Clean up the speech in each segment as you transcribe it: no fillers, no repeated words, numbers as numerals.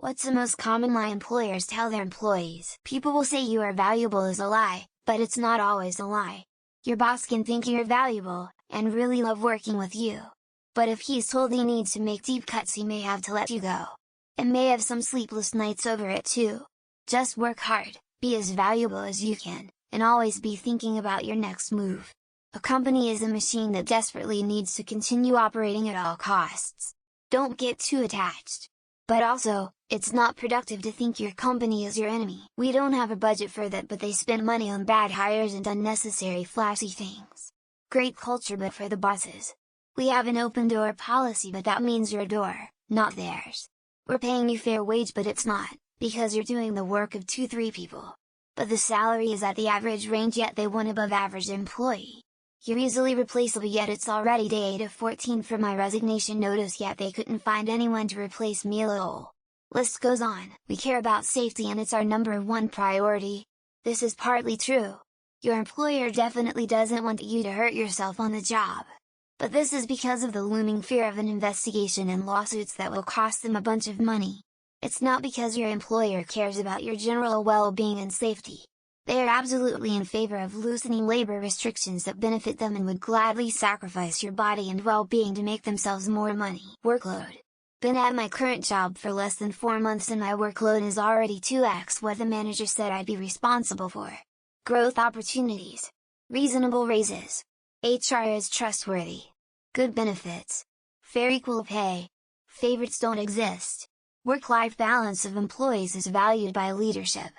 What's the most common lie employers tell their employees? People will say you are valuable is a lie, but it's not always a lie. Your boss can think you're valuable, and really love working with you. But if he's told he needs to make deep cuts, he may have to let you go. And may have some sleepless nights over it too. Just work hard, be as valuable as you can, and always be thinking about your next move. A company is a machine that desperately needs to continue operating at all costs. Don't get too attached. But also, it's not productive to think your company is your enemy. We don't have a budget for that, but they spend money on bad hires and unnecessary flashy things. Great culture but for the bosses. We have an open door policy, but that means your door, not theirs. We're paying you fair wage, but it's not, because you're doing the work of 2-3 people. But the salary is at the average range, yet they want above average employee. You're easily replaceable, yet it's already day 8 of 14 for my resignation notice, yet they couldn't find anyone to replace me. Lol. List goes on. We care about safety and it's our #1 priority. This is partly true. Your employer definitely doesn't want you to hurt yourself on the job. But this is because of the looming fear of an investigation and lawsuits that will cost them a bunch of money. It's not because your employer cares about your general well-being and safety. They are absolutely in favor of loosening labor restrictions that benefit them and would gladly sacrifice your body and well-being to make themselves more money. Workload. Been at my current job for less than 4 months and my workload is already 2x what the manager said I'd be responsible for. Growth opportunities. Reasonable raises. HR is trustworthy. Good benefits. Fair equal pay. Favorites don't exist. Work-life balance of employees is valued by leadership.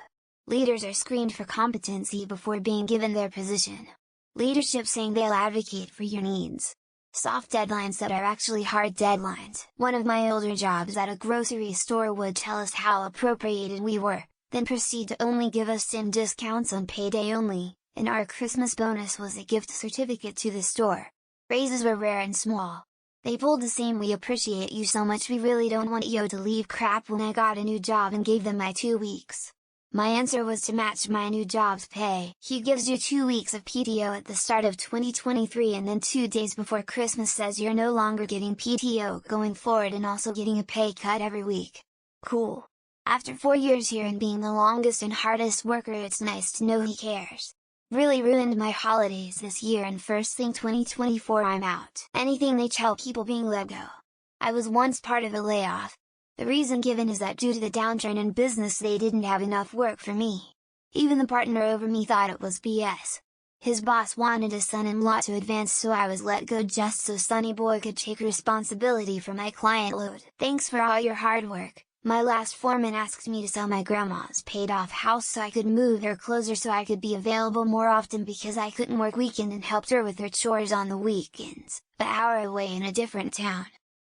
Leaders are screened for competency before being given their position. Leadership saying they'll advocate for your needs. Soft deadlines that are actually hard deadlines. One of my older jobs at a grocery store would tell us how appropriated we were, then proceed to only give us 10 discounts on payday only, and our Christmas bonus was a gift certificate to the store. Raises were rare and small. They pulled the same "we appreciate you so much, we really don't want you to leave" crap when I got a new job and gave them my 2 weeks. My answer was to match my new job's pay. He gives you 2 weeks of PTO at the start of 2023 and then 2 days before Christmas says you're no longer getting PTO going forward and also getting a pay cut every week. Cool. After 4 years here and being the longest and hardest worker, it's nice to know he cares. Really ruined my holidays this year, and first thing 2024 I'm out. Anything they tell people being let go. I was once part of a layoff. The reason given is that due to the downturn in business they didn't have enough work for me. Even the partner over me thought it was BS. His boss wanted his son-in-law to advance, so I was let go just so Sonny Boy could take responsibility for my client load. Thanks for all your hard work. My last foreman asked me to sell my grandma's paid-off house so I could move her closer so I could be available more often because I couldn't work weekend, and helped her with her chores on the weekends, an hour away in a different town.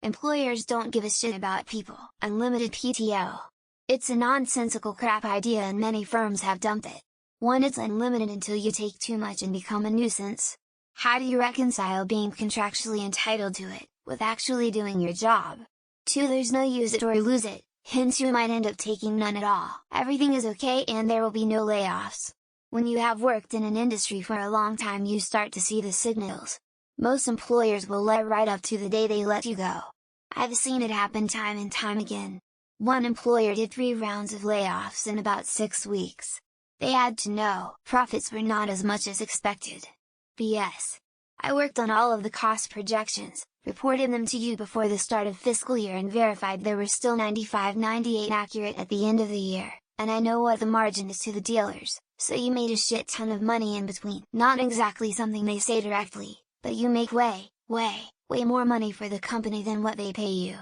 Employers don't give a shit about people. Unlimited PTO. It's a nonsensical crap idea and many firms have dumped it. 1. It's unlimited until you take too much and become a nuisance. How do you reconcile being contractually entitled to it, with actually doing your job? 2. There's no use it or lose it, hence you might end up taking none at all. Everything is okay and there will be no layoffs. When you have worked in an industry for a long time you start to see the signals. Most employers will let right up to the day they let you go. I've seen it happen time and time again. One employer did 3 rounds of layoffs in about 6 weeks. They had to know profits were not as much as expected. BS. I worked on all of the cost projections, reported them to you before the start of fiscal year and verified they were still 95-98 accurate at the end of the year, and I know what the margin is to the dealers, so you made a shit ton of money in between. Not exactly something they say directly, but you make way more money for the company than what they pay you.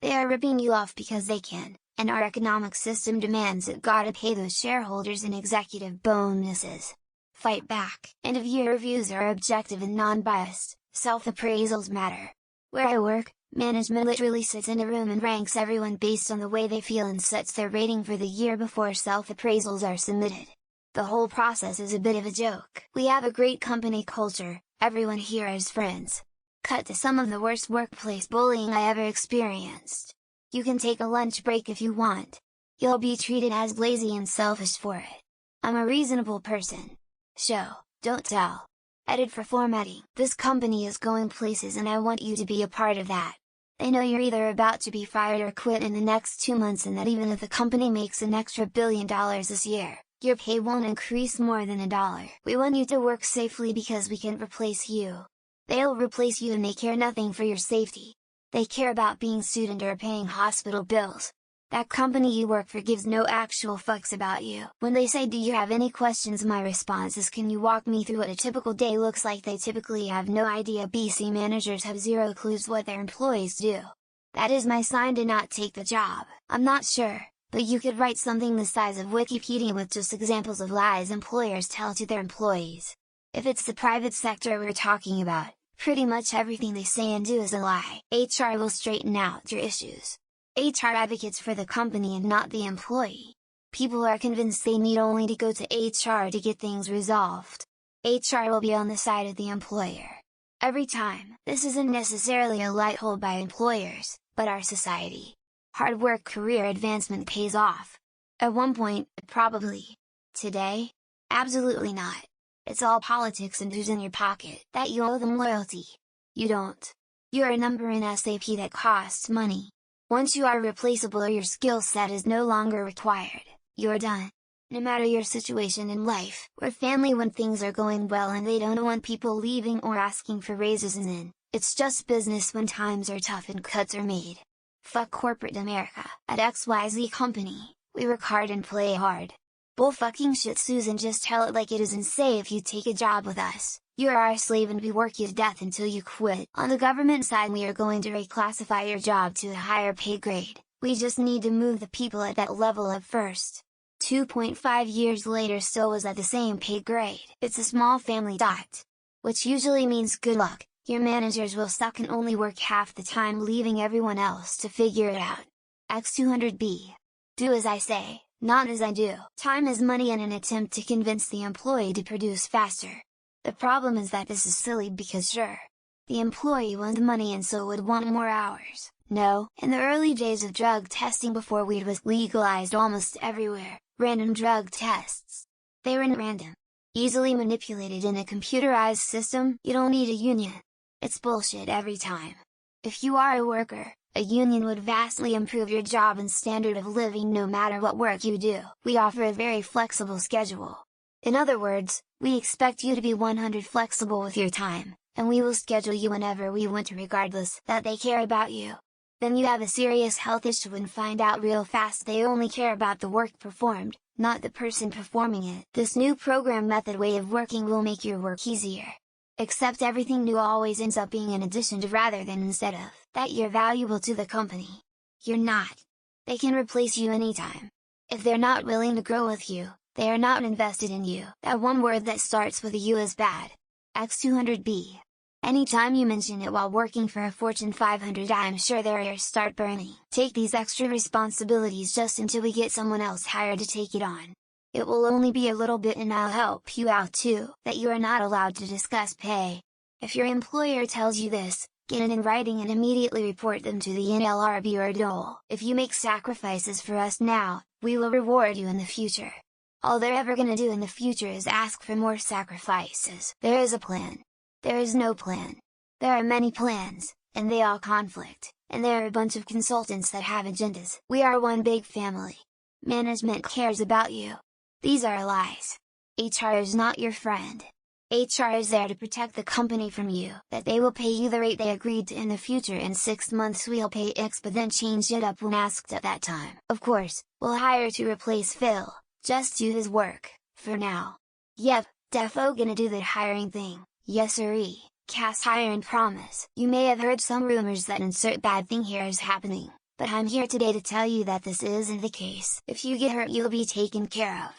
They are ripping you off because they can, and our economic system demands it. Gotta pay those shareholders and executive bonuses. Fight back. End of year reviews are objective and non-biased, self-appraisals matter. Where I work, management literally sits in a room and ranks everyone based on the way they feel and sets their rating for the year before self-appraisals are submitted. The whole process is a bit of a joke. We have a great company culture, everyone here is friends. Cut to some of the worst workplace bullying I ever experienced. You can take a lunch break if you want. You'll be treated as lazy and selfish for it. I'm a reasonable person. Show, don't tell. Edit for formatting. This company is going places and I want you to be a part of that. They know you're either about to be fired or quit in the next 2 months, and that even if the company makes an extra $1 billion this year, your pay won't increase more than $1. We want you to work safely because we can't replace you. They'll replace you and they care nothing for your safety. They care about being sued and or paying hospital bills. That company you work for gives no actual fucks about you. When they say, "Do you have any questions?" my response is, "Can you walk me through what a typical day looks like?" They typically have no idea. BC managers have zero clues what their employees do. That is my sign to not take the job. I'm not sure, but you could write something the size of Wikipedia with just examples of lies employers tell to their employees. If it's the private sector we're talking about, pretty much everything they say and do is a lie. HR will straighten out your issues. HR advocates for the company and not the employee. People are convinced they need only to go to HR to get things resolved. HR will be on the side of the employer. Every time. This isn't necessarily a light hold by employers, but our society. Hard work, career advancement pays off. At one point, probably. Today? Absolutely not. It's all politics and who's in your pocket that you owe them loyalty. You don't. You're a number in SAP that costs money. Once you are replaceable or your skill set is no longer required, you're done. No matter your situation in life, we're family when things are going well and they don't want people leaving or asking for raises, and then, it's just business when times are tough and cuts are made. Fuck corporate America. At XYZ Company, we work hard and play hard. Bull fucking shit, Susan, just tell it like it is and say, if you take a job with us, you're our slave and we work you to death until you quit. On the government side, we are going to reclassify your job to a higher pay grade. We just need to move the people at that level up first. 2.5 years later still was at the same pay grade. It's a small family. Which usually means good luck, your managers will suck and only work half the time, leaving everyone else to figure it out. X200B. Do as I say, not as I do. Time is money in an attempt to convince the employee to produce faster. The problem is that this is silly because sure, the employee wants money and so would want more hours. No, in the early days of drug testing before weed was legalized almost everywhere, random drug tests. They weren't random. Easily manipulated in a computerized system. You don't need a union. It's bullshit every time. If you are a worker, a union would vastly improve your job and standard of living no matter what work you do. We offer a very flexible schedule. In other words, we expect you to be 100% flexible with your time, and we will schedule you whenever we want to regardless that they care about you. Then you have a serious health issue and find out real fast they only care about the work performed, not the person performing it. This new program method way of working will make your work easier. Except everything new always ends up being in addition to rather than instead of. That you're valuable to the company. You're not. They can replace you anytime. If they're not willing to grow with you, they are not invested in you. That one word that starts with a U is bad. X200B. Anytime you mention it while working for a Fortune 500, I'm sure their ears start burning. Take these extra responsibilities just until we get someone else hired to take it on. It will only be a little bit and I'll help you out too. That you are not allowed to discuss pay. If your employer tells you this, get it in writing and immediately report them to the NLRB or DOL. If you make sacrifices for us now, we will reward you in the future. All they're ever gonna do in the future is ask for more sacrifices. There is a plan. There is no plan. There are many plans, and they all conflict, and there are a bunch of consultants that have agendas. We are one big family. Management cares about you. These are lies. HR is not your friend. HR is there to protect the company from you. That they will pay you the rate they agreed to in the future. In 6 months we'll pay X but then change it up when asked at that time. Of course, we'll hire to replace Phil, just do his work, for now. Yep, defo gonna do that hiring thing. Yes siree, cast hire and promise. You may have heard some rumors that insert bad thing here is happening, but I'm here today to tell you that this isn't the case. If you get hurt you'll be taken care of.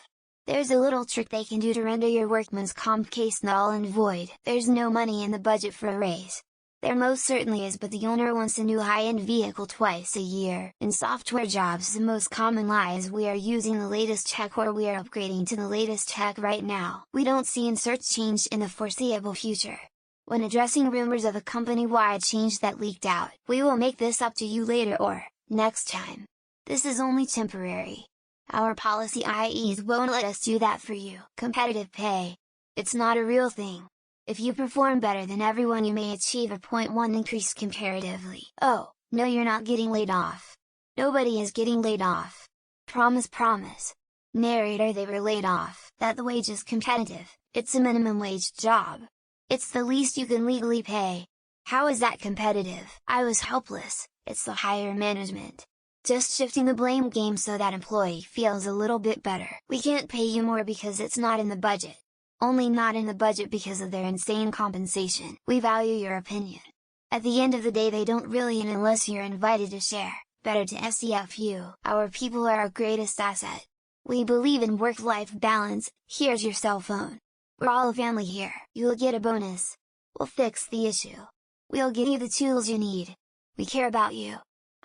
There's a little trick they can do to render your workman's comp case null and void. There's no money in the budget for a raise. There most certainly is, but the owner wants a new high-end vehicle twice a year. In software jobs the most common lie is we are using the latest tech or we are upgrading to the latest tech right now. We don't see insert change in the foreseeable future. When addressing rumors of a company-wide change that leaked out, we will make this up to you later or, next time. This is only temporary. Our policy IEs won't let us do that for you. Competitive pay. It's not a real thing. If you perform better than everyone you may achieve a 0.1 increase comparatively. Oh, No, you're not getting laid off. Nobody is getting laid off. Promise, promise. Narrator, they were laid off. That the wage is competitive, it's a minimum wage job. It's the least you can legally pay. How is that competitive? I was helpless, it's the higher management. Just shifting the blame game so that employee feels a little bit better. We can't pay you more because it's not in the budget. Only not in the budget because of their insane compensation. We value your opinion. At the end of the day they don't really, and unless you're invited to share, better to SCFU. Our people are our greatest asset. We believe in work-life balance. Here's your cell phone. We're all a family here. You'll get a bonus. We'll fix the issue. We'll give you the tools you need. We care about you.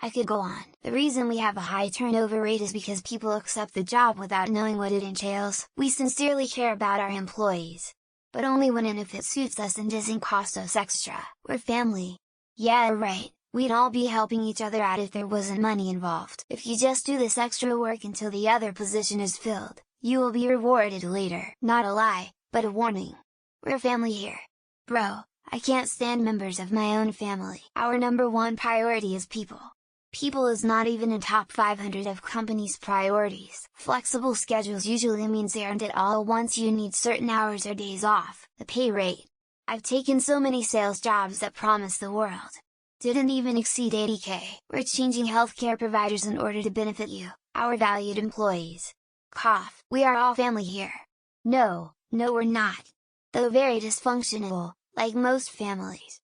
I could go on. The reason we have a high turnover rate is because people accept the job without knowing what it entails. We sincerely care about our employees. But only when and if it suits us and doesn't cost us extra. We're family. Yeah, right. We'd all be helping each other out if there wasn't money involved. If you just do this extra work until the other position is filled, you will be rewarded later. Not a lie, but a warning. We're family here. Bro, I can't stand members of my own family. Our number one priority is people. People is not even in top 500 of companies' priorities. Flexible schedules usually means they aren't at all once you need certain hours or days off. The pay rate. I've taken so many sales jobs that promise the world. Didn't even exceed 80K. We're changing healthcare providers in order to benefit you, our valued employees. Cough. We are all family here. No, we're not. Though very dysfunctional, like most families.